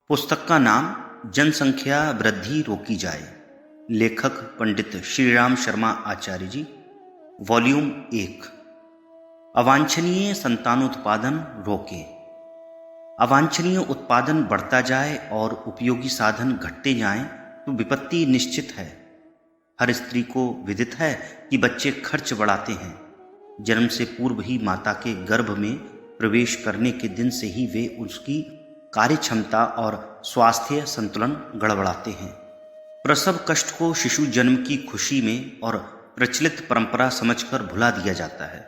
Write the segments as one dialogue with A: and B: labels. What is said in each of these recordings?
A: पुस्तक का नाम जनसंख्या वृद्धि रोकी जाए। लेखक पंडित श्रीराम शर्मा आचार्य जी। वॉल्यूम 1। अवांछनीय संतानोत्पादन रोके। अवांछनीय उत्पादन बढ़ता जाए और उपयोगी साधन घटते जाएं तो विपत्ति निश्चित है। हर स्त्री को विदित है कि बच्चे खर्च बढ़ाते हैं। जन्म से पूर्व ही माता के गर्भ में प्रवेश करने के दिन से ही वे उसकी कार्य क्षमता और स्वास्थ्य संतुलन गड़बड़ाते हैं। प्रसव कष्ट को शिशु जन्म की खुशी में और प्रचलित परंपरा समझकर भुला दिया जाता है।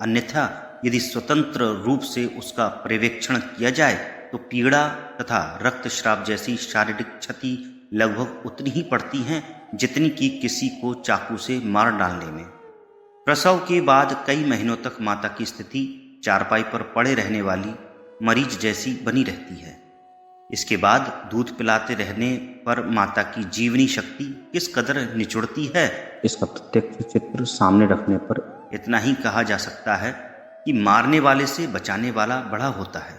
A: अन्यथा यदि स्वतंत्र रूप से उसका पर्यवेक्षण किया जाए तो पीड़ा तथा रक्तस्राव जैसी शारीरिक क्षति लगभग उतनी ही पड़ती हैं जितनी कि किसी को चाकू से मार डालने में। प्रसव के बाद कई महीनों तक माता की स्थिति चारपाई पर पड़े रहने वाली मरीज जैसी बनी रहती है। इसके बाद दूध पिलाते रहने पर माता की जीवनी शक्ति किस कदर निचुड़ती है, इसका प्रत्यक्ष चित्र सामने रखने पर इतना ही कहा जा सकता है कि मारने वाले से बचाने वाला बड़ा होता है।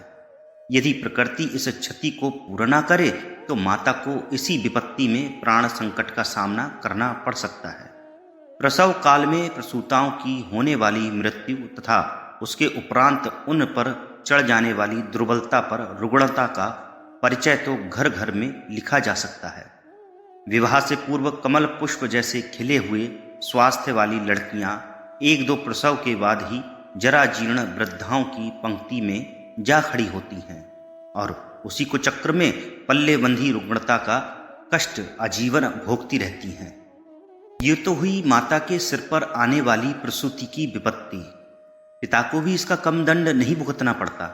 A: यदि प्रकृति इस क्षति को पूरा न करे तो माता को इसी विपत्ति में प्राण संकट का सामना करना पड़ सकता है। प्रसव काल में प्रसूताओं की होने वाली मृत्यु तथा उसके उपरांत उन पर चढ़ जाने वाली दुर्बलता पर रुग्णता का परिचय तो घर घर में लिखा जा सकता है। विवाह से पूर्व कमल पुष्प जैसे खिले हुए स्वास्थ्य वाली लड़कियां एक दो प्रसव के बाद ही जरा जीर्ण वृद्धाओं की पंक्ति में जा खड़ी होती हैं और उसी को चक्र में पल्ले बंधी रुग्णता का कष्ट आजीवन भोगती रहती हैं। ये तो हुई माता के सिर पर आने वाली प्रसूति की विपत्ति। पिता को भी इसका कम दंड नहीं भुगतना पड़ता।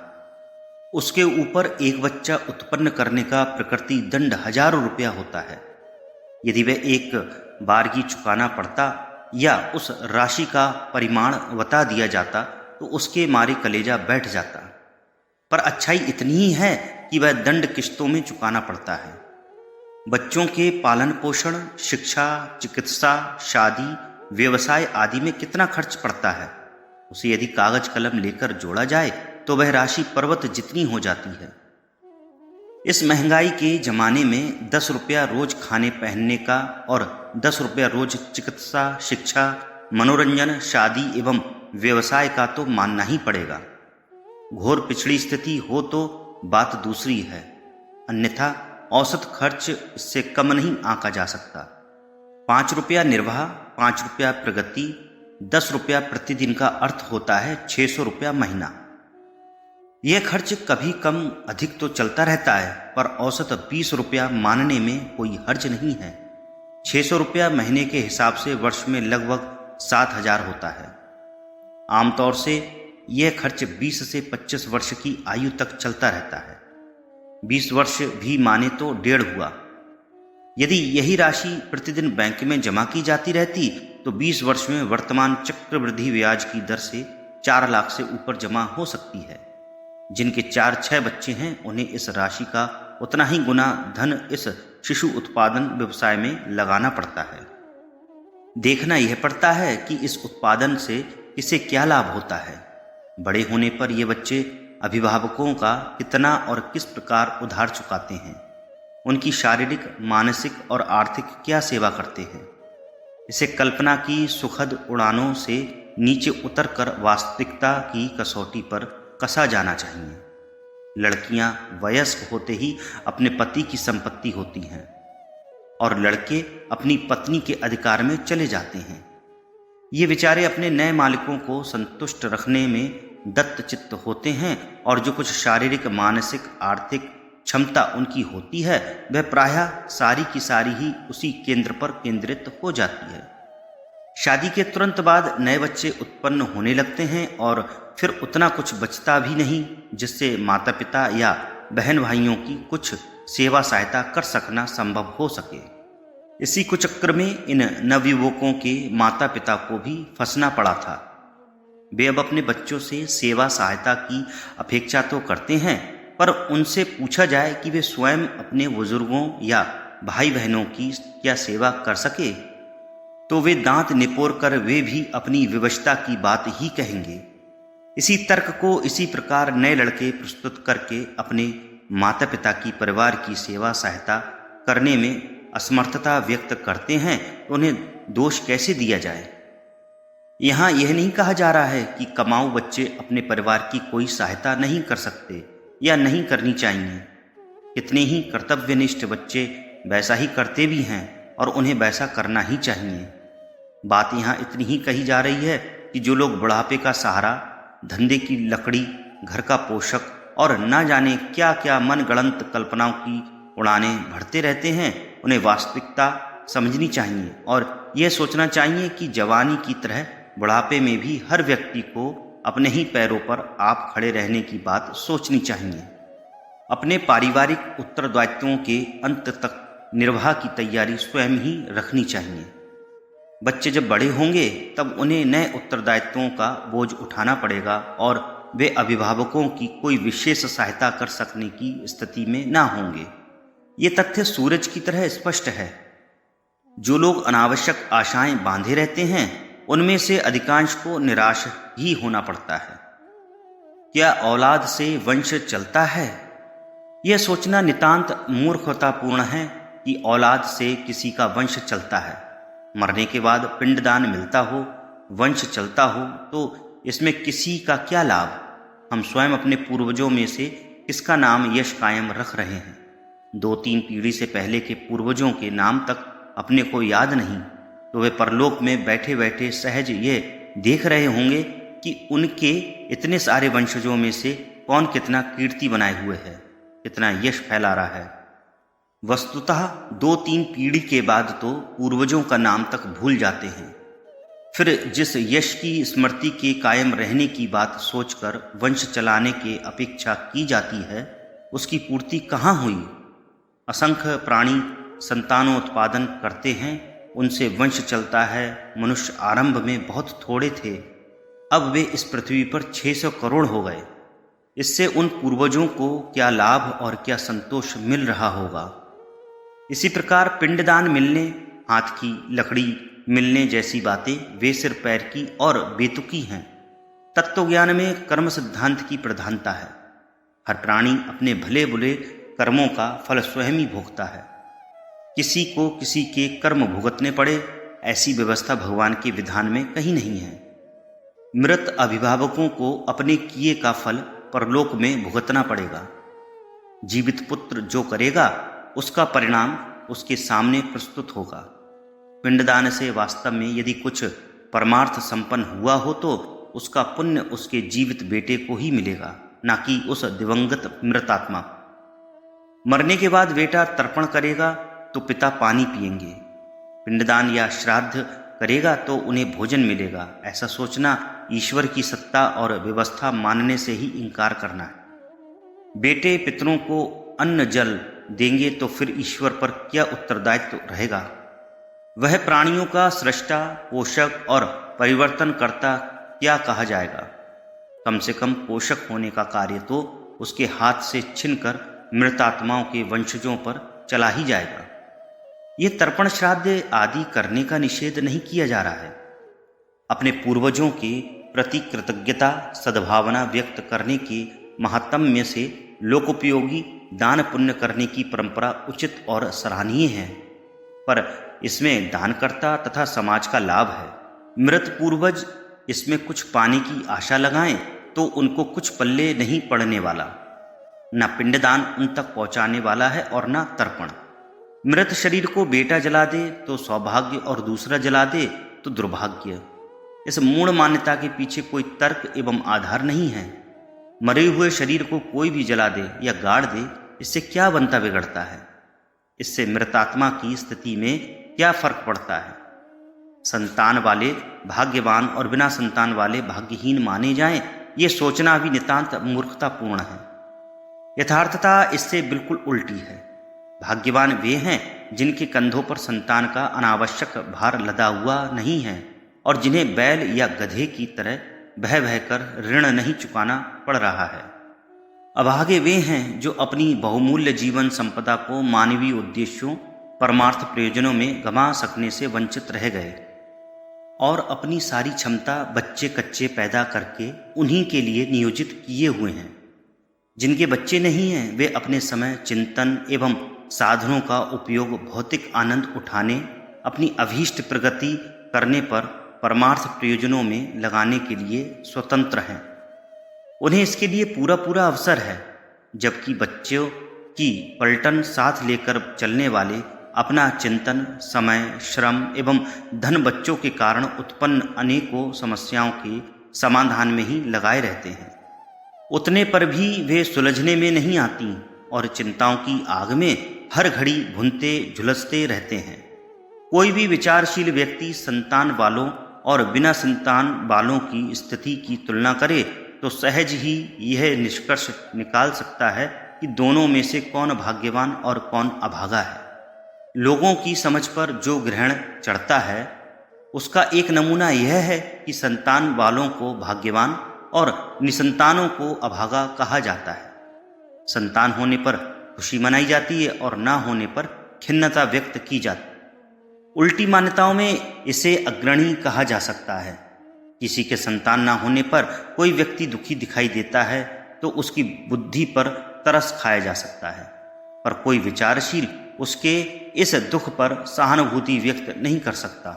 A: उसके ऊपर एक बच्चा उत्पन्न करने का प्रकृति दंड हजारों रुपया होता है। यदि वह एक बारगी चुकाना पड़ता या उस राशि का परिमाण बता दिया जाता तो उसके मारे कलेजा बैठ जाता। पर अच्छाई इतनी ही है कि वह दंड किश्तों में चुकाना पड़ता है। बच्चों के पालन पोषण, शिक्षा, चिकित्सा, शादी, व्यवसाय आदि में कितना खर्च पड़ता है, उसे यदि कागज कलम लेकर जोड़ा जाए तो वह राशि पर्वत जितनी हो जाती है। इस महंगाई के जमाने में 10 रुपया रोज खाने पहनने का और 10 रुपया रोज चिकित्सा, शिक्षा, मनोरंजन, शादी एवं व्यवसाय का तो मानना ही पड़ेगा। घोर पिछड़ी स्थिति हो तो बात दूसरी है, अन्यथा औसत खर्च इससे कम नहीं आंका जा सकता। 5 रुपया निर्वाह, 5 रुपया प्रगति, 10 रुपया प्रतिदिन का अर्थ होता है 600 रुपया महीना। यह खर्च कभी कम अधिक तो चलता रहता है, पर औसत 20 रुपया मानने में कोई हर्ज नहीं है। 600 रुपया महीने के हिसाब से वर्ष में लगभग 7,000 होता है। आमतौर से यह खर्च 20 से 25 वर्ष की आयु तक चलता रहता है। 20 वर्ष भी माने तो 1.5 हुआ। यदि यही राशि प्रतिदिन बैंक में जमा की जाती रहती तो 20 वर्ष में वर्तमान चक्रवृद्धि ब्याज की दर से 4 लाख से ऊपर जमा हो सकती है। जिनके 4-6 बच्चे हैं उन्हें इस राशि का उतना ही गुना धन इस शिशु उत्पादन व्यवसाय में लगाना पड़ता है। देखना यह पड़ता है कि इस उत्पादन से किसे क्या लाभ होता है। बड़े होने पर ये बच्चे अभिभावकों का कितना और किस प्रकार उधार चुकाते हैं, उनकी शारीरिक, मानसिक और आर्थिक क्या सेवा करते हैं। इसे कल्पना की सुखद उड़ानों से नीचे उतरकर वास्तविकता की कसौटी पर कसा जाना चाहिए। लड़कियां वयस्क होते ही अपने पति की संपत्ति होती हैं और लड़के अपनी पत्नी के अधिकार में चले जाते हैं। ये बेचारे अपने नए मालिकों को संतुष्ट रखने में दत्तचित्त होते हैं और जो कुछ शारीरिक, मानसिक, आर्थिक क्षमता उनकी होती है वह प्रायः सारी की सारी ही उसी केंद्र पर केंद्रित हो जाती है। शादी के तुरंत बाद नए बच्चे उत्पन्न होने लगते हैं और फिर उतना कुछ बचता भी नहीं जिससे माता पिता या बहन भाइयों की कुछ सेवा सहायता कर सकना संभव हो सके। इसी कुचक्र में इन नवयुवकों के माता पिता को भी फंसना पड़ा था। वे अब अपने बच्चों से सेवा सहायता की अपेक्षा तो करते हैं, पर उनसे पूछा जाए कि वे स्वयं अपने बुजुर्गों या भाई बहनों की क्या सेवा कर सके तो वे दांत निपोर कर वे भी अपनी विवशता की बात ही कहेंगे। इसी तर्क को इसी प्रकार नए लड़के प्रस्तुत करके अपने माता पिता की, परिवार की सेवा सहायता करने में असमर्थता व्यक्त करते हैं तो उन्हें दोष कैसे दिया जाए। यहाँ यह नहीं कहा जा रहा है कि कमाऊ बच्चे अपने परिवार की कोई सहायता नहीं कर सकते या नहीं करनी चाहिए। कितने ही कर्तव्यनिष्ठ बच्चे वैसा ही करते भी हैं और उन्हें वैसा करना ही चाहिए। बात यहाँ इतनी ही कही जा रही है कि जो लोग बुढ़ापे का सहारा, धंधे की लकड़ी, घर का पोषक और न जाने क्या क्या मनगढ़ंत कल्पनाओं की उड़ानें भरते रहते हैं, उन्हें वास्तविकता समझनी चाहिए और यह सोचना चाहिए कि जवानी की तरह बुढ़ापे में भी हर व्यक्ति को अपने ही पैरों पर आप खड़े रहने की बात सोचनी चाहिए। अपने पारिवारिक उत्तरदायित्वों के अंत तक निर्वाह की तैयारी स्वयं ही रखनी चाहिए। बच्चे जब बड़े होंगे तब उन्हें नए उत्तरदायित्वों का बोझ उठाना पड़ेगा और वे अभिभावकों की कोई विशेष सहायता कर सकने की स्थिति में ना होंगे। ये तथ्य सूरज की तरह स्पष्ट है। जो लोग अनावश्यक आशाएं बांधे रहते हैं उनमें से अधिकांश को निराश ही होना पड़ता है। क्या औलाद से वंश चलता है? यह सोचना नितांत मूर्खतापूर्ण है कि औलाद से किसी का वंश चलता है। मरने के बाद पिंडदान मिलता हो, वंश चलता हो तो इसमें किसी का क्या लाभ? हम स्वयं अपने पूर्वजों में से किसका नाम यश कायम रख रहे हैं? 2-3 पीढ़ी से पहले के पूर्वजों के नाम तक अपने को याद नहीं तो वे परलोक में बैठे बैठे सहज ये देख रहे होंगे कि उनके इतने सारे वंशजों में से कौन कितना कीर्ति बनाए हुए है, कितना यश फैला रहा है। वस्तुतः 2-3 पीढ़ी के बाद तो पूर्वजों का नाम तक भूल जाते हैं। फिर जिस यश की स्मृति के कायम रहने की बात सोचकर वंश चलाने की अपेक्षा की जाती है, उसकी पूर्ति कहाँ हुई? असंख्य प्राणी संतानोत्पादन करते हैं, उनसे वंश चलता है। मनुष्य आरंभ में बहुत थोड़े थे, अब वे इस पृथ्वी पर 600 करोड़ हो गए। इससे उन पूर्वजों को क्या लाभ और क्या संतोष मिल रहा होगा। इसी प्रकार पिंडदान मिलने, हाथ की लकड़ी मिलने जैसी बातें वे सिर पैर की और बेतुकी हैं। तत्वज्ञान में कर्म सिद्धांत की प्रधानता है। हर प्राणी अपने भले बुरे कर्मों का फल स्वयं ही भोगता है। किसी को किसी के कर्म भुगतने पड़े, ऐसी व्यवस्था भगवान के विधान में कहीं नहीं है। मृत अभिभावकों को अपने किए का फल परलोक में भुगतना पड़ेगा। जीवित पुत्र जो करेगा उसका परिणाम उसके सामने प्रस्तुत होगा। पिंडदान से वास्तव में यदि कुछ परमार्थ संपन्न हुआ हो तो उसका पुण्य उसके जीवित बेटे को ही मिलेगा, ना कि उस दिवंगत मृतात्मा। मरने के बाद बेटा तर्पण करेगा तो पिता पानी पिएंगे। पिंडदान या श्राद्ध करेगा तो उन्हें भोजन मिलेगा। ऐसा सोचना ईश्वर की सत्ता और व्यवस्था मानने से ही इनकार करना है। बेटे पितरों को अन्न जल देंगे तो फिर ईश्वर पर क्या उत्तरदायित्व रहेगा? वह प्राणियों का सृष्टा, पोषक और परिवर्तनकर्ता क्या कहा जाएगा? कम से कम पोषक होने का कार्य तो उसके हाथ से छिनकर मृतात्माओं के वंशजों पर चला ही जाएगा। ये तर्पण श्राद्ध आदि करने का निषेध नहीं किया जा रहा है। अपने पूर्वजों के प्रति कृतज्ञता, सद्भावना व्यक्त करने के महात्म्य से लोकोपयोगी दान पुण्य करने की परंपरा उचित और सराहनीय है, पर इसमें दानकर्ता तथा समाज का लाभ है। मृत पूर्वज इसमें कुछ पाने की आशा लगाएं तो उनको कुछ पल्ले नहीं पड़ने वाला। न पिंडदान उन तक पहुंचाने वाला है और न तर्पण। मृत शरीर को बेटा जला दे तो सौभाग्य और दूसरा जला दे तो दुर्भाग्य। इस मूढ़ मान्यता के पीछे कोई तर्क एवं आधार नहीं है। मरे हुए शरीर को कोई भी जला दे या गाड़ दे, इससे क्या बनता बिगड़ता है? इससे मृतात्मा की स्थिति में क्या फर्क पड़ता है? संतान वाले भाग्यवान और बिना संतान वाले भाग्यहीन माने जाएं, ये सोचना भी नितांत मूर्खतापूर्ण है। यथार्थता इससे बिल्कुल उल्टी है। भाग्यवान वे हैं जिनके कंधों पर संतान का अनावश्यक भार लदा हुआ नहीं है और जिन्हें बैल या गधे की तरह बह बहकर ऋण नहीं चुकाना पड़ रहा है। अभागे वे हैं जो अपनी बहुमूल्य जीवन संपदा को मानवीय उद्देश्यों, परमार्थ प्रयोजनों में गंवा सकने से वंचित रह गए और अपनी सारी क्षमता बच्चे कच्चे पैदा करके उन्हीं के लिए नियोजित किए हुए हैं। जिनके बच्चे नहीं हैं वे अपने समय चिंतन एवं साधनों का उपयोग भौतिक आनंद उठाने, अपनी अभीष्ट प्रगति करने पर परमार्थ प्रयोजनों में लगाने के लिए स्वतंत्र हैं। उन्हें इसके लिए पूरा पूरा अवसर है, जबकि बच्चों की पलटन साथ लेकर चलने वाले अपना चिंतन, समय, श्रम एवं धन बच्चों के कारण उत्पन्न अनेकों समस्याओं के समाधान में ही लगाए रहते हैं। उतने पर भी वे सुलझने में नहीं आती और चिंताओं की आग में हर घड़ी भुनते झुलसते रहते हैं। कोई भी विचारशील व्यक्ति संतान वालों और बिना संतान वालों की स्थिति की तुलना करे तो सहज ही यह निष्कर्ष निकाल सकता है कि दोनों में से कौन भाग्यवान और कौन अभागा है। लोगों की समझ पर जो ग्रहण चढ़ता है उसका एक नमूना यह है कि संतान वालों को भाग्यवान और निसंतानों को अभागा कहा जाता है। संतान होने पर खुशी मनाई जाती है और ना होने पर खिन्नता व्यक्त की जाती है। उल्टी मान्यताओं में इसे अग्रणी कहा जा सकता है। किसी के संतान ना होने पर कोई व्यक्ति दुखी दिखाई देता है तो उसकी बुद्धि पर तरस खाया जा सकता है, पर कोई विचारशील उसके इस दुख पर सहानुभूति व्यक्त नहीं कर सकता।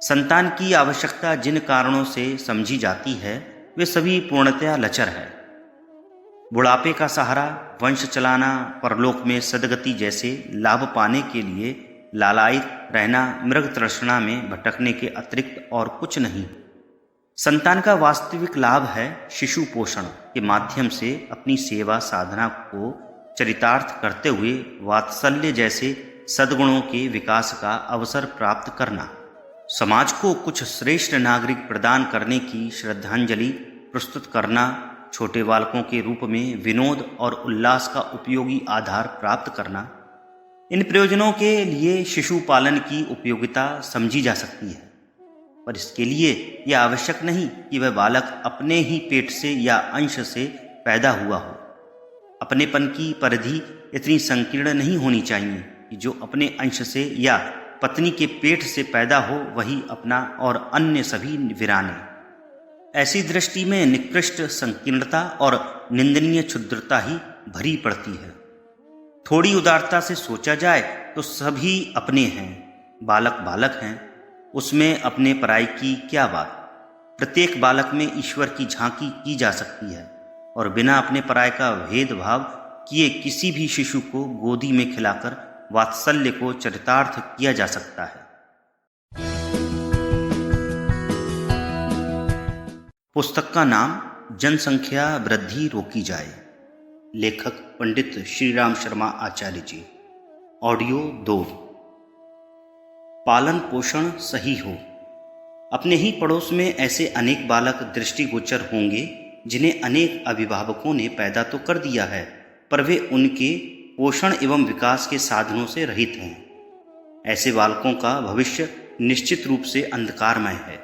A: संतान की आवश्यकता जिन कारणों से समझी जाती है वे सभी पूर्णतया लचर है। बुढ़ापे का सहारा, वंश चलाना, परलोक में सदगति जैसे लाभ पाने के लिए लालायित रहना मृग तृष्णा में भटकने के अतिरिक्त और कुछ नहीं। संतान का वास्तविक लाभ है शिशु पोषण के माध्यम से अपनी सेवा साधना को चरितार्थ करते हुए वात्सल्य जैसे सद्गुणों के विकास का अवसर प्राप्त करना, समाज को कुछ श्रेष्ठ नागरिक प्रदान करने की श्रद्धांजलि प्रस्तुत करना, छोटे बालकों के रूप में विनोद और उल्लास का उपयोगी आधार प्राप्त करना। इन प्रयोजनों के लिए शिशु पालन की उपयोगिता समझी जा सकती है, पर इसके लिए यह आवश्यक नहीं कि वह बालक अपने ही पेट से या अंश से पैदा हुआ हो। अपनेपन की परिधि इतनी संकीर्ण नहीं होनी चाहिए कि जो अपने अंश से या पत्नी के पेट से पैदा हो वही अपना और अन्य सभी वीराने। ऐसी दृष्टि में निकृष्ट संकीर्णता और निंदनीय क्षुद्रता ही भरी पड़ती है। थोड़ी उदारता से सोचा जाए तो सभी अपने हैं, बालक बालक हैं, उसमें अपने पराई की क्या बात। प्रत्येक बालक में ईश्वर की झांकी की जा सकती है और बिना अपने पराय का भेदभाव किए किसी भी शिशु को गोदी में खिलाकर वात्सल्य को चरितार्थ किया जा सकता है। पुस्तक का नाम जनसंख्या वृद्धि रोकी जाए, लेखक पंडित श्रीराम शर्मा आचार्य जी। ऑडियो 2। पालन पोषण सही हो। अपने ही पड़ोस में ऐसे अनेक बालक दृष्टिगोचर होंगे जिन्हें अनेक अभिभावकों ने पैदा तो कर दिया है, पर वे उनके पोषण एवं विकास के साधनों से रहित हैं। ऐसे बालकों का भविष्य निश्चित रूप से अंधकारमय है।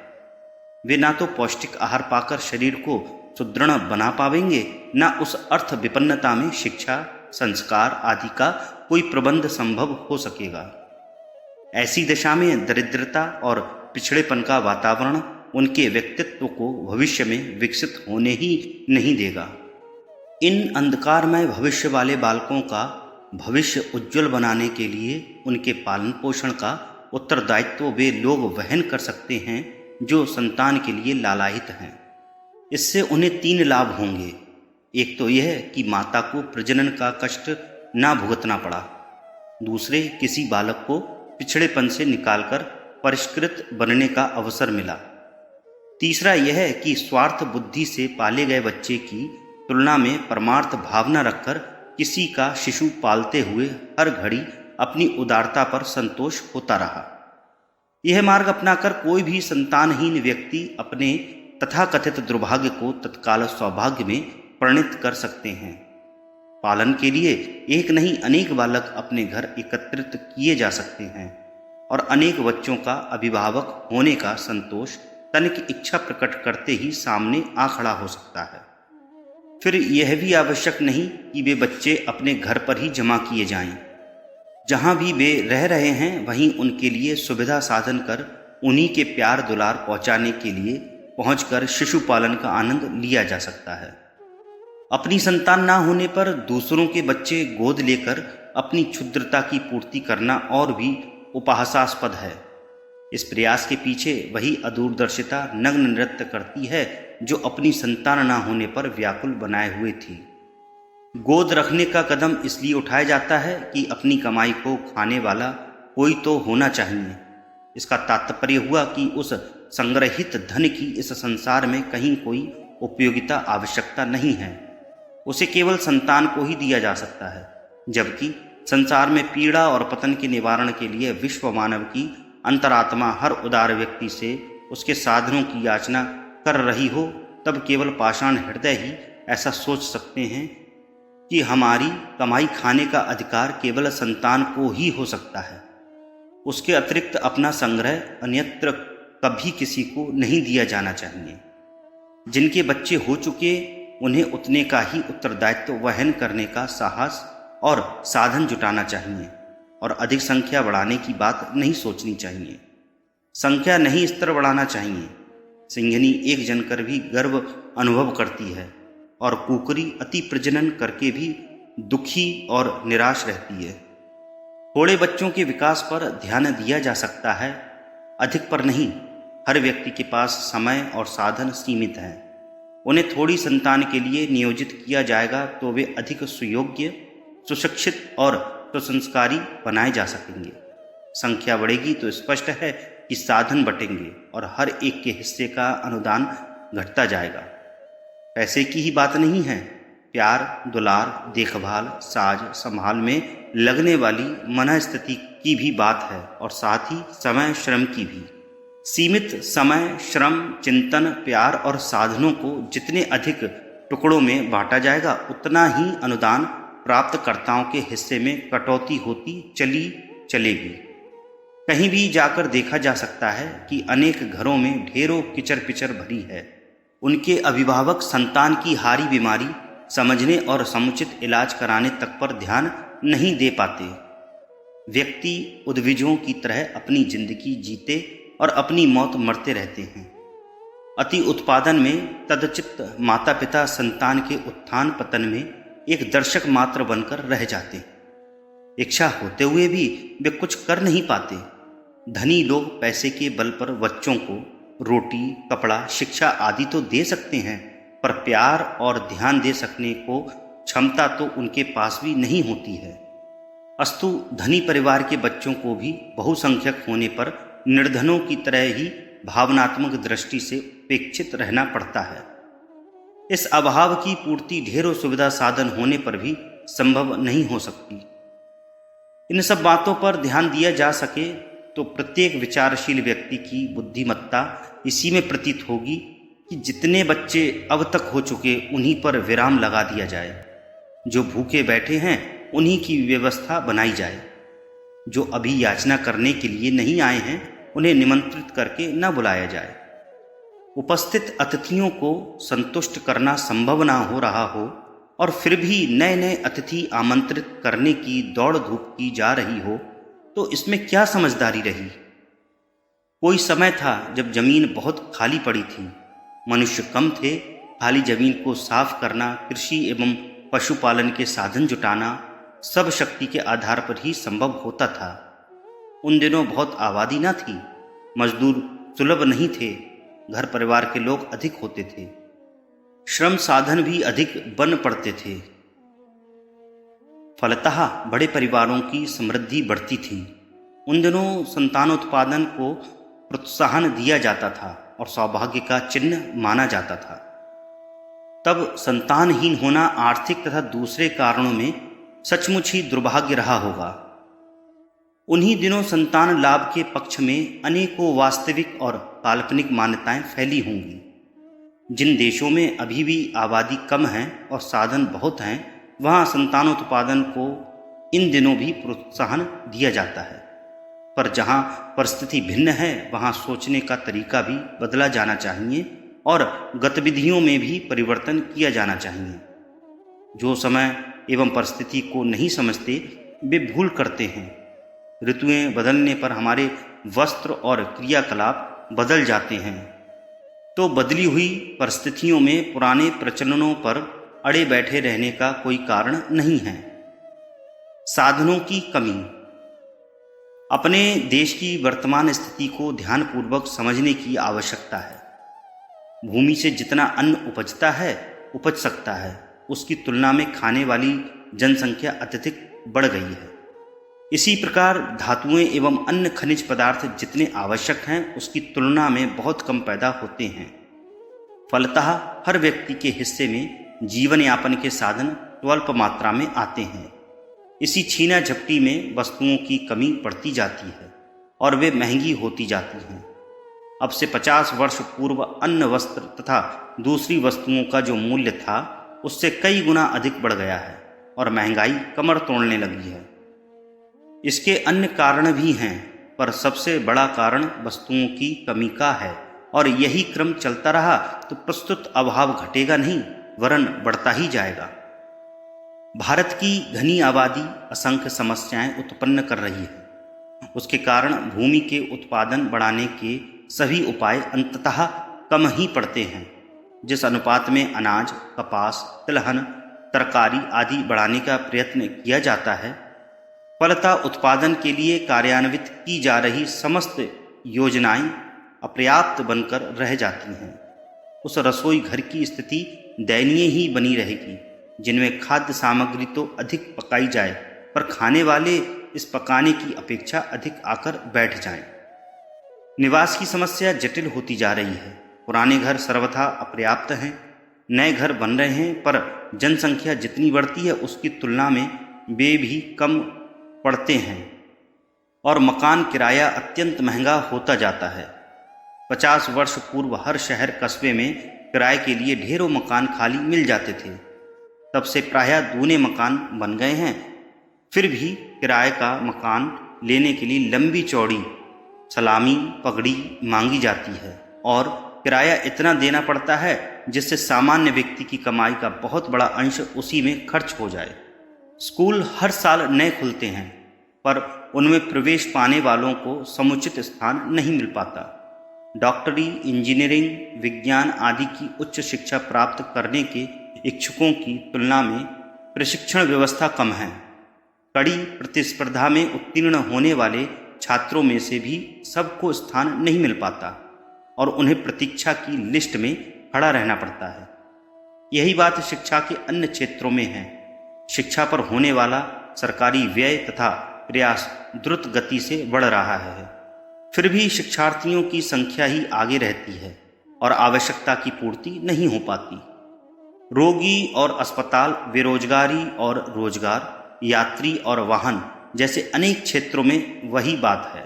A: वे ना तो पौष्टिक आहार पाकर शरीर को सुदृढ़ बना पावेंगे, ना उस अर्थ विपन्नता में शिक्षा, संस्कार आदि का कोई प्रबंध संभव हो सकेगा। ऐसी दशा में दरिद्रता और पिछड़ेपन का वातावरण उनके व्यक्तित्व को भविष्य में विकसित होने ही नहीं देगा। इन अंधकारमय भविष्य वाले बालकों का भविष्य उज्जवल बनाने के लिए उनके पालन पोषण का उत्तरदायित्व वे लोग वहन कर सकते हैं जो संतान के लिए लालायित हैं। इससे उन्हें 3 लाभ होंगे। एक तो यह कि माता को प्रजनन का कष्ट ना भुगतना पड़ा। दूसरे, किसी बालक को पिछड़ेपन से निकालकर परिष्कृत बनने का अवसर मिला। तीसरा यह कि स्वार्थ बुद्धि से पाले गए बच्चे की तुलना में परमार्थ भावना रखकर किसी का शिशु पालते हुए हर घड़ी अपनी उदारता पर संतोष होता रहा। यह मार्ग अपनाकर कोई भी संतानहीन व्यक्ति अपने तथाकथित दुर्भाग्य को तत्काल सौभाग्य में परिणत कर सकते हैं। पालन के लिए एक नहीं अनेक बालक अपने घर एकत्रित किए जा सकते हैं और अनेक बच्चों का अभिभावक होने का संतोष तन की इच्छा प्रकट करते ही सामने आ खड़ा हो सकता है। फिर यह भी आवश्यक नहीं कि वे बच्चे अपने घर पर ही जमा किए जाएं। जहां भी वे रह रहे हैं वहीं उनके लिए सुविधा साधन कर उन्हीं के प्यार दुलार पहुंचाने के लिए पहुंचकर शिशु पालन का आनंद लिया जा सकता है। अपनी संतान ना होने पर दूसरों के बच्चे गोद लेकर अपनी क्षुद्रता की पूर्ति करना और भी उपहासास्पद है। इस प्रयास के पीछे वही अदूरदर्शिता नग्न नृत्य करती है जो अपनी संतान ना होने पर व्याकुल बनाए हुए थी। गोद रखने का कदम इसलिए उठाया जाता है कि अपनी कमाई को खाने वाला कोई तो होना चाहिए। इसका तात्पर्य हुआ कि उस संग्रहित धन की इस संसार में कहीं कोई उपयोगिता आवश्यकता नहीं है, उसे केवल संतान को ही दिया जा सकता है। जबकि संसार में पीड़ा और पतन के निवारण के लिए विश्व मानव की अंतरात्मा हर उदार व्यक्ति से उसके साधनों की याचना कर रही हो, तब केवल पाषाण हृदय ही ऐसा सोच सकते हैं कि हमारी कमाई खाने का अधिकार केवल संतान को ही हो सकता है। उसके अतिरिक्त अपना संग्रह अन्यत्र कभी किसी को नहीं दिया जाना चाहिए। जिनके बच्चे हो चुके उन्हें उतने का ही उत्तरदायित्व वहन करने का साहस और साधन जुटाना चाहिए और अधिक संख्या बढ़ाने की बात नहीं सोचनी चाहिए। संख्या नहीं स्तर बढ़ाना चाहिए। सिंघनी एक जनकर भी गर्व अनुभव करती है और कुकरी अति प्रजनन करके भी दुखी और निराश रहती है। थोड़े बच्चों के विकास पर ध्यान दिया जा सकता है, अधिक पर नहीं। हर व्यक्ति के पास समय और साधन सीमित हैं। उन्हें थोड़ी संतान के लिए नियोजित किया जाएगा तो वे अधिक सुयोग्य, सुशिक्षित और सुसंस्कारी बनाए जा सकेंगे। संख्या बढ़ेगी तो स्पष्ट है कि साधन बटेंगे और हर एक के हिस्से का अनुदान घटता जाएगा। पैसे की ही बात नहीं है, प्यार, दुलार, देखभाल, साज संभाल में लगने वाली मनःस्थिति की भी बात है और साथ ही समय श्रम की भी। सीमित समय, श्रम, चिंतन, प्यार और साधनों को जितने अधिक टुकड़ों में बांटा जाएगा उतना ही अनुदान प्राप्तकर्ताओं के हिस्से में कटौती होती चली चलेगी। कहीं भी जाकर देखा जा सकता है कि अनेक घरों में ढेरों किचर पिचर भरी है। उनके अभिभावक संतान की हारी बीमारी समझने और समुचित इलाज कराने तक पर ध्यान नहीं दे पाते। व्यक्ति उद्भिजों की तरह अपनी जिंदगी जीते और अपनी मौत मरते रहते हैं। अति उत्पादन में तदचित्त माता पिता संतान के उत्थान पतन में एक दर्शक मात्र बनकर रह जाते। इच्छा होते हुए भी वे कुछ कर नहीं पाते। धनी लोग पैसे के बल पर बच्चों को रोटी, कपड़ा, शिक्षा आदि तो दे सकते हैं, पर प्यार और ध्यान दे सकने को क्षमता तो उनके पास भी नहीं होती है। अस्तु धनी परिवार के बच्चों को भी बहुसंख्यक होने पर निर्धनों की तरह ही भावनात्मक दृष्टि से उपेक्षित रहना पड़ता है। इस अभाव की पूर्ति ढेरों सुविधा साधन होने पर भी संभव नहीं हो सकती। इन सब बातों पर ध्यान दिया जा सके तो प्रत्येक विचारशील व्यक्ति की बुद्धिमत्ता इसी में प्रतीत होगी कि जितने बच्चे अब तक हो चुके उन्हीं पर विराम लगा दिया जाए। जो भूखे बैठे हैं उन्हीं की व्यवस्था बनाई जाए। जो अभी याचना करने के लिए नहीं आए हैं उन्हें निमंत्रित करके न बुलाया जाए। उपस्थित अतिथियों को संतुष्ट करना संभव ना हो रहा हो और फिर भी नए नए अतिथि आमंत्रित करने की दौड़ धूप की जा रही हो तो इसमें क्या समझदारी रही। कोई समय था जब जमीन बहुत खाली पड़ी थी, मनुष्य कम थे। खाली जमीन को साफ करना, कृषि एवं पशुपालन के साधन जुटाना सब शक्ति के आधार पर ही संभव होता था। उन दिनों बहुत आबादी न थी, मजदूर सुलभ नहीं थे, घर परिवार के लोग अधिक होते थे, श्रम साधन भी अधिक बन पड़ते थे। फलतः बड़े परिवारों की समृद्धि बढ़ती थी। उन दिनों संतानोत्पादन को प्रोत्साहन दिया जाता था और सौभाग्य का चिन्ह माना जाता था। तब संतानहीन होना आर्थिक तथा दूसरे कारणों में सचमुच ही दुर्भाग्य रहा होगा। उन्हीं दिनों संतान लाभ के पक्ष में अनेकों वास्तविक और काल्पनिक मान्यताएं फैली होंगी। जिन देशों में अभी भी आबादी कम है और साधन बहुत हैं, वहाँ संतानोत्पादन को इन दिनों भी प्रोत्साहन दिया जाता है। पर जहाँ परिस्थिति भिन्न है वहाँ सोचने का तरीका भी बदला जाना चाहिए और गतिविधियों में भी परिवर्तन किया जाना चाहिए। जो समय एवं परिस्थिति को नहीं समझते वे भूल करते हैं। ऋतुएं बदलने पर हमारे वस्त्र और क्रियाकलाप बदल जाते हैं, तो बदली हुई परिस्थितियों में पुराने प्रचलनों पर अड़े बैठे रहने का कोई कारण नहीं है। साधनों की कमी। अपने देश की वर्तमान स्थिति को ध्यानपूर्वक समझने की आवश्यकता है। भूमि से जितना अन्न उपज सकता है, उसकी तुलना में खाने वाली जनसंख्या अत्यधिक बढ़ गई है। इसी प्रकार धातुएं एवं अन्य खनिज पदार्थ जितने आवश्यक हैं, उसकी तुलना में बहुत कम पैदा होते हैं। फलतः हर व्यक्ति के हिस्से में जीवन यापन के साधन स्वल्प मात्रा में आते हैं। इसी छीना झपटी में वस्तुओं की कमी पड़ती जाती है और वे महंगी होती जाती हैं। अब से 50 वर्ष पूर्व अन्न, वस्त्र तथा दूसरी वस्तुओं का जो मूल्य था, उससे कई गुना अधिक बढ़ गया है और महंगाई कमर तोड़ने लगी है। इसके अन्य कारण भी हैं, पर सबसे बड़ा कारण वस्तुओं की कमी का है, और यही क्रम चलता रहा तो प्रस्तुत अभाव घटेगा नहीं, वरन बढ़ता ही जाएगा। भारत की घनी आबादी असंख्य समस्याएं उत्पन्न कर रही है। उसके कारण भूमि के उत्पादन बढ़ाने के सभी उपाय अंततः कम ही पड़ते हैं। जिस अनुपात में अनाज, कपास, तिलहन, तरकारी आदि बढ़ाने का प्रयत्न किया जाता है, फलतः उत्पादन के लिए कार्यान्वित की जा रही समस्त योजनाएं अपर्याप्त बनकर रह जाती हैं। उस रसोई घर की स्थिति दयनीय ही बनी रहेगी, जिनमें खाद्य सामग्री तो अधिक पकाई जाए, पर खाने वाले इस पकाने की अपेक्षा अधिक आकर बैठ जाएं। निवास की समस्या जटिल होती जा रही है। पुराने घर सर्वथा अपर्याप्त हैं, नए घर बन रहे हैं, पर जनसंख्या जितनी बढ़ती है उसकी तुलना में वे भी कम पड़ते हैं और मकान किराया अत्यंत महंगा होता जाता है। 50 वर्ष पूर्व हर शहर कस्बे में किराए के लिए ढेरों मकान खाली मिल जाते थे। तब से प्रायः दूने मकान बन गए हैं। फिर भी किराए का मकान लेने के लिए लंबी चौड़ी सलामी पगड़ी मांगी जाती है और किराया इतना देना पड़ता है जिससे सामान्य व्यक्ति की कमाई का बहुत बड़ा अंश उसी में खर्च हो जाए। स्कूल हर साल नए खुलते हैं, पर उनमें प्रवेश पाने वालों को समुचित स्थान नहीं मिल पाता। डॉक्टरी, इंजीनियरिंग, विज्ञान आदि की उच्च शिक्षा प्राप्त करने के इच्छुकों की तुलना में प्रशिक्षण व्यवस्था कम है। कड़ी प्रतिस्पर्धा में उत्तीर्ण होने वाले छात्रों में से भी सबको स्थान नहीं मिल पाता और उन्हें प्रतीक्षा की लिस्ट में खड़ा रहना पड़ता है। यही बात शिक्षा के अन्य क्षेत्रों में है। शिक्षा पर होने वाला सरकारी व्यय तथा प्रयास द्रुत गति से बढ़ रहा है, फिर भी शिक्षार्थियों की संख्या ही आगे रहती है और आवश्यकता की पूर्ति नहीं हो पाती। रोगी और अस्पताल, बेरोजगारी और रोजगार, यात्री और वाहन जैसे अनेक क्षेत्रों में वही बात है।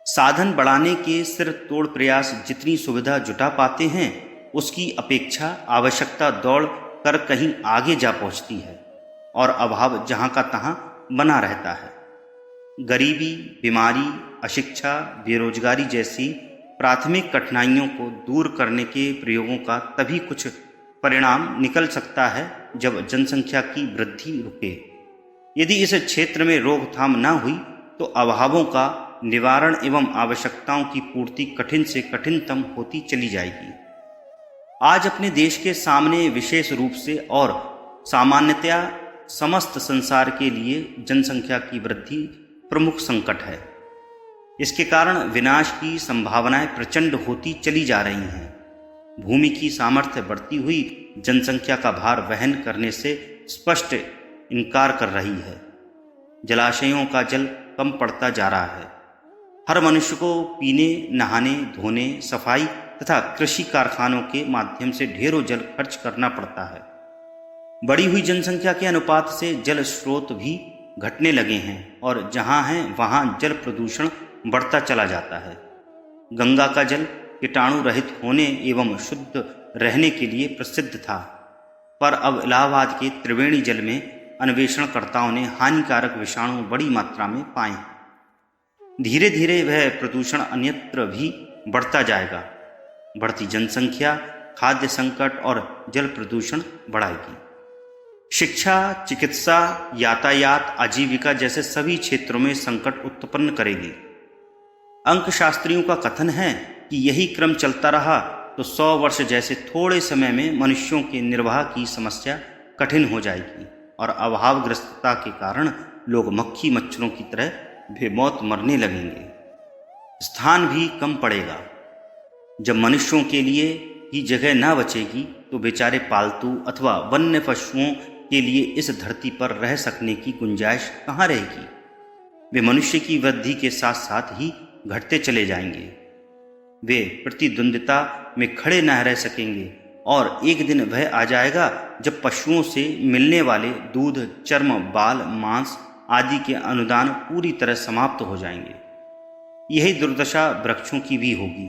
A: साधन बढ़ाने के सिर तोड़ प्रयास जितनी सुविधा जुटा पाते हैं, उसकी अपेक्षा आवश्यकता दौड़ कर कहीं आगे जा पहुंचती है और अभाव जहां का तहां बना रहता है। गरीबी, बीमारी, अशिक्षा, बेरोजगारी जैसी प्राथमिक कठिनाइयों को दूर करने के प्रयोगों का तभी कुछ परिणाम निकल सकता है जब जनसंख्या की वृद्धि रुके। यदि इस क्षेत्र में रोकथाम न हुई तो अभावों का निवारण एवं आवश्यकताओं की पूर्ति कठिन से कठिनतम होती चली जाएगी। आज अपने देश के सामने विशेष रूप से और सामान्यतया समस्त संसार के लिए जनसंख्या की वृद्धि प्रमुख संकट है। इसके कारण विनाश की संभावनाएं प्रचंड होती चली जा रही हैं। भूमि की सामर्थ्य बढ़ती हुई जनसंख्या का भार वहन करने से स्पष्ट इनकार कर रही है। जलाशयों का जल कम पड़ता जा रहा है। हर मनुष्य को पीने, नहाने, धोने, सफाई तथा कृषि कारखानों के माध्यम से ढेरों जल खर्च करना पड़ता है। बढ़ी हुई जनसंख्या के अनुपात से जल स्रोत भी घटने लगे हैं और जहाँ हैं वहाँ जल प्रदूषण बढ़ता चला जाता है। गंगा का जल कीटाणु रहित होने एवं शुद्ध रहने के लिए प्रसिद्ध था, पर अब इलाहाबाद के त्रिवेणी जल में अन्वेषणकर्ताओं ने हानिकारक विषाणु बड़ी मात्रा में पाए। धीरे धीरे वह प्रदूषण अन्यत्र भी बढ़ता जाएगा। बढ़ती जनसंख्या खाद्य संकट और जल प्रदूषण बढ़ाएगी। शिक्षा, चिकित्सा, यातायात, आजीविका जैसे सभी क्षेत्रों में संकट उत्पन्न करेगी। अंकशास्त्रियों का कथन है कि यही क्रम चलता रहा तो 100 वर्ष जैसे थोड़े समय में मनुष्यों के निर्वाह की समस्या कठिन हो जाएगी और अभावग्रस्तता के कारण लोग मक्खी मच्छरों की तरह बेमौत मरने लगेंगे। स्थान भी कम पड़ेगा। जब मनुष्यों के लिए ही जगह ना बचेगी तो बेचारे पालतू अथवा वन्य पशुओं के लिए इस धरती पर रह सकने की गुंजाइश कहाँ रहेगी। वे मनुष्य की वृद्धि के साथ साथ ही घटते चले जाएंगे। वे प्रतिद्वंदिता में खड़े न रह सकेंगे और एक दिन वह आ जाएगा जब पशुओं से मिलने वाले दूध, चर्म, बाल, मांस आदि के अनुदान पूरी तरह समाप्त हो जाएंगे। यही दुर्दशा वृक्षों की भी होगी।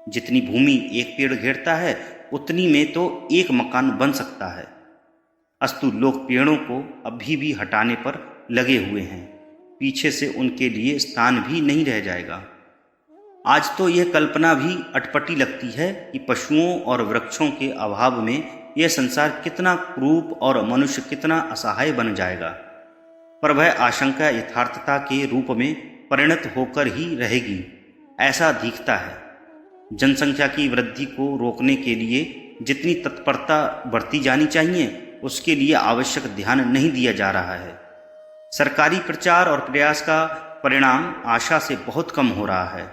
A: जितनी भूमि एक पेड़ घेरता है उतनी में तो एक मकान बन सकता है, अस्तु लोग पेड़ों को अभी भी हटाने पर लगे हुए हैं। पीछे से उनके लिए स्थान भी नहीं रह जाएगा। आज तो यह कल्पना भी अटपटी लगती है कि पशुओं और वृक्षों के अभाव में यह संसार कितना क्रूप और मनुष्य कितना असहाय बन जाएगा। पर वह आशंका यथार्थता के रूप में परिणत होकर ही रहेगी, ऐसा दिखता है। जनसंख्या की वृद्धि को रोकने के लिए जितनी तत्परता बरती जानी चाहिए उसके लिए आवश्यक ध्यान नहीं दिया जा रहा है। सरकारी प्रचार और प्रयास का परिणाम आशा से बहुत कम हो रहा है।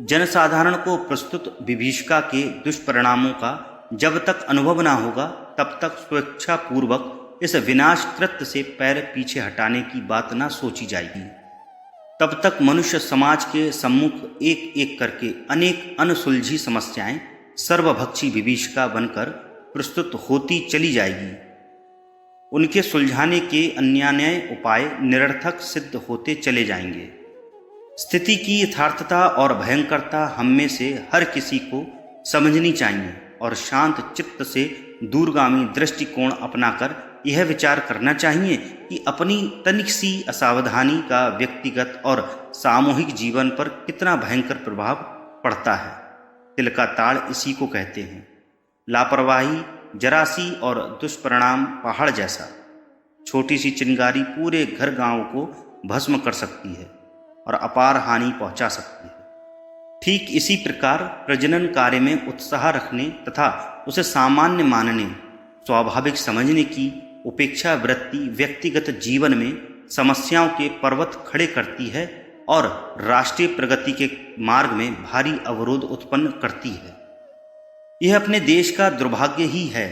A: जनसाधारण को प्रस्तुत विभीषिका के दुष्परिणामों का जब तक अनुभव न होगा तब तक स्वेच्छापूर्वक इस विनाश कृत्य से पैर पीछे हटाने की बात न सोची जाएगी। तब तक मनुष्य समाज के सम्मुख एक एक करके अनेक अनसुलझी समस्याएं सर्वभक्षी विभीषिका बनकर प्रस्तुत होती चली जाएगी। उनके सुलझाने के अन्यान्य उपाय निरर्थक सिद्ध होते चले जाएंगे। स्थिति की यथार्थता और भयंकरता हम में से हर किसी को समझनी चाहिए और शांत चित्त से दूरगामी दृष्टिकोण अपनाकर यह विचार करना चाहिए कि अपनी तनिक सी असावधानी का व्यक्तिगत और सामूहिक जीवन पर कितना भयंकर प्रभाव पड़ता है। तिल का ताड़ इसी को कहते हैं। लापरवाही जरा सी और दुष्परिणाम पहाड़ जैसा। छोटी सी चिंगारी पूरे घर गांव को भस्म कर सकती है और अपार हानि पहुंचा सकती है। ठीक इसी प्रकार प्रजनन कार्य में उत्साह रखने तथा उसे सामान्य मानने, स्वाभाविक समझने की उपेक्षा वृत्ति व्यक्तिगत जीवन में समस्याओं के पर्वत खड़े करती है और राष्ट्रीय प्रगति के मार्ग में भारी अवरोध उत्पन्न करती है। यह अपने देश का दुर्भाग्य ही है।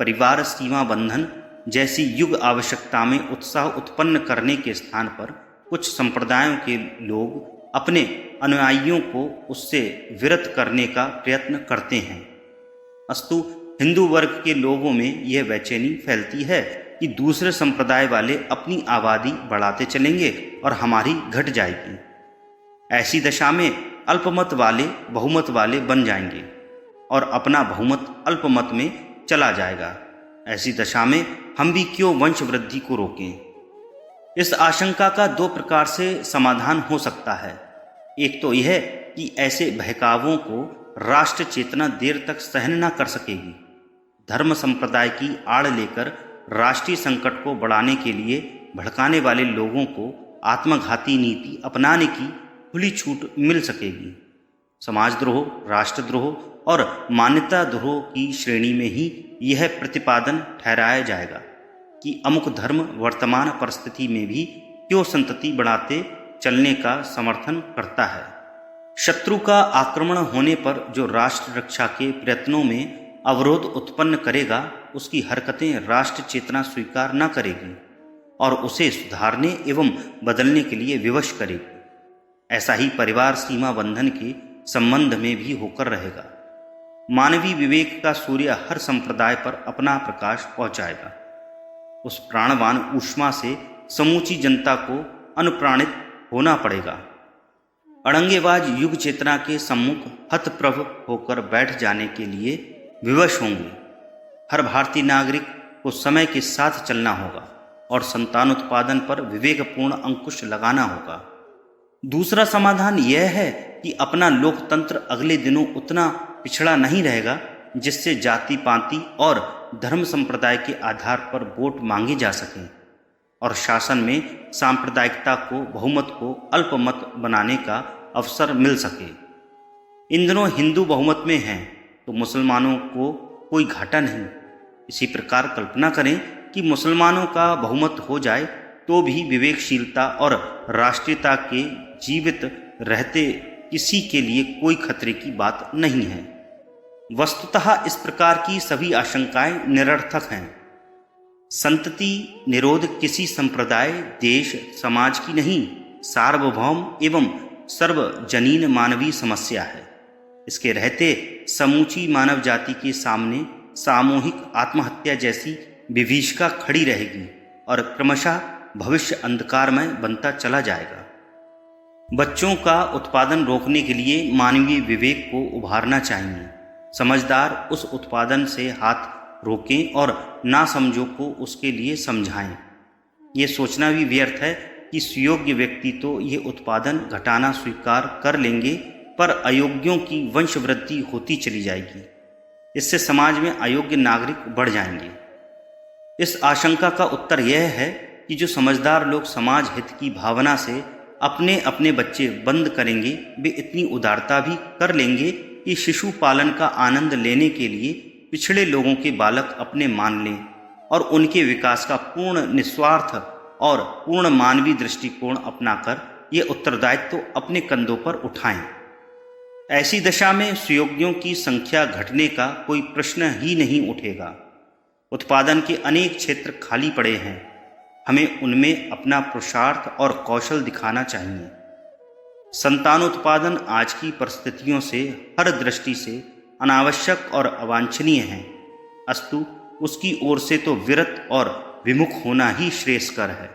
A: परिवार सीमा बंधन जैसी युग आवश्यकता में उत्साह उत्पन्न करने के स्थान पर कुछ संप्रदायों के लोग अपने अनुयायियों को उससे विरत करने का प्रयत्न करते हैं। अस्तु हिंदू वर्ग के लोगों में यह बेचैनी फैलती है कि दूसरे संप्रदाय वाले अपनी आबादी बढ़ाते चलेंगे और हमारी घट जाएगी। ऐसी दशा में अल्पमत वाले बहुमत वाले बन जाएंगे और अपना बहुमत अल्पमत में चला जाएगा। ऐसी दशा में हम भी क्यों वंश वृद्धि को रोकें। इस आशंका का दो प्रकार से समाधान हो सकता है। एक तो यह कि ऐसे बहकावों को राष्ट्र चेतना देर तक सहन न कर सकेगी। धर्म संप्रदाय की आड़ लेकर राष्ट्रीय संकट को बढ़ाने के लिए भड़काने वाले लोगों को आत्मघाती नीति अपनाने की खुली छूट मिल सकेगी। समाजद्रोह, राष्ट्रद्रोह और मान्यता द्रोह की श्रेणी में ही यह प्रतिपादन ठहराया जाएगा कि अमुक धर्म वर्तमान परिस्थिति में भी क्यों संतति बढ़ाते चलने का समर्थन करता है। शत्रु का आक्रमण होने पर जो राष्ट्र रक्षा के प्रयत्नों में अवरोध उत्पन्न करेगा उसकी हरकतें राष्ट्र चेतना स्वीकार न करेगी और उसे सुधारने एवं बदलने के लिए विवश करेगी। ऐसा ही परिवार सीमा बंधन के संबंध में भी होकर रहेगा। मानवीय विवेक का सूर्य हर संप्रदाय पर अपना प्रकाश पहुंचाएगा। उस प्राणवान ऊष्मा से समूची जनता को अनुप्राणित होना पड़ेगा। अड़ंगेबाज युग चेतना के सम्मुख हतप्रभ होकर बैठ जाने के लिए विवश होंगे। हर भारतीय नागरिक को समय के साथ चलना होगा और संतानोत्पादन पर विवेकपूर्ण अंकुश लगाना होगा। दूसरा समाधान यह है कि अपना लोकतंत्र अगले दिनों उतना पिछड़ा नहीं रहेगा जिससे जाति पाति और धर्म संप्रदाय के आधार पर वोट मांगे जा सकें और शासन में सांप्रदायिकता को बहुमत को अल्पमत बनाने का अवसर मिल सके। इन दिनों हिंदू बहुमत में हैं तो मुसलमानों को कोई घाटा नहीं। इसी प्रकार कल्पना करें कि मुसलमानों का बहुमत हो जाए तो भी विवेकशीलता और राष्ट्रीयता के जीवित रहते किसी के लिए कोई खतरे की बात नहीं है। वस्तुतः इस प्रकार की सभी आशंकाएं निरर्थक हैं। संतति निरोध किसी संप्रदाय, देश, समाज की नहीं, सार्वभौम एवं सर्वजनीन मानवीय समस्या है। इसके रहते समूची मानव जाति के सामने सामूहिक आत्महत्या जैसी विभीषिका खड़ी रहेगी और क्रमशः भविष्य अंधकारमय बनता चला जाएगा। बच्चों का उत्पादन रोकने के लिए मानवीय विवेक को उभारना चाहिए। समझदार उस उत्पादन से हाथ रोकें और नासमझों को उसके लिए समझाएं। ये सोचना भी व्यर्थ है कि सुयोग्य व्यक्ति तो ये उत्पादन घटाना स्वीकार कर लेंगे, पर अयोग्यों की वंशवृद्धि होती चली जाएगी। इससे समाज में अयोग्य नागरिक बढ़ जाएंगे। इस आशंका का उत्तर यह है कि जो समझदार लोग समाज हित की भावना से अपने अपने बच्चे बंद करेंगे, वे इतनी उदारता भी कर लेंगे कि शिशु पालन का आनंद लेने के लिए पिछड़े लोगों के बालक अपने मान लें और उनके विकास का पूर्ण निस्वार्थ और पूर्ण मानवीय दृष्टिकोण अपनाकर ये उत्तरदायित्व अपने कंधों पर उठाएं। ऐसी दशा में सुयोग्यों की संख्या घटने का कोई प्रश्न ही नहीं उठेगा। उत्पादन के अनेक क्षेत्र खाली पड़े हैं। हमें उनमें अपना पुरुषार्थ और कौशल दिखाना चाहिए। संतानोत्पादन आज की परिस्थितियों से हर दृष्टि से अनावश्यक और अवांछनीय है, अस्तु उसकी ओर से तो विरत और विमुख होना ही श्रेयस्कर है।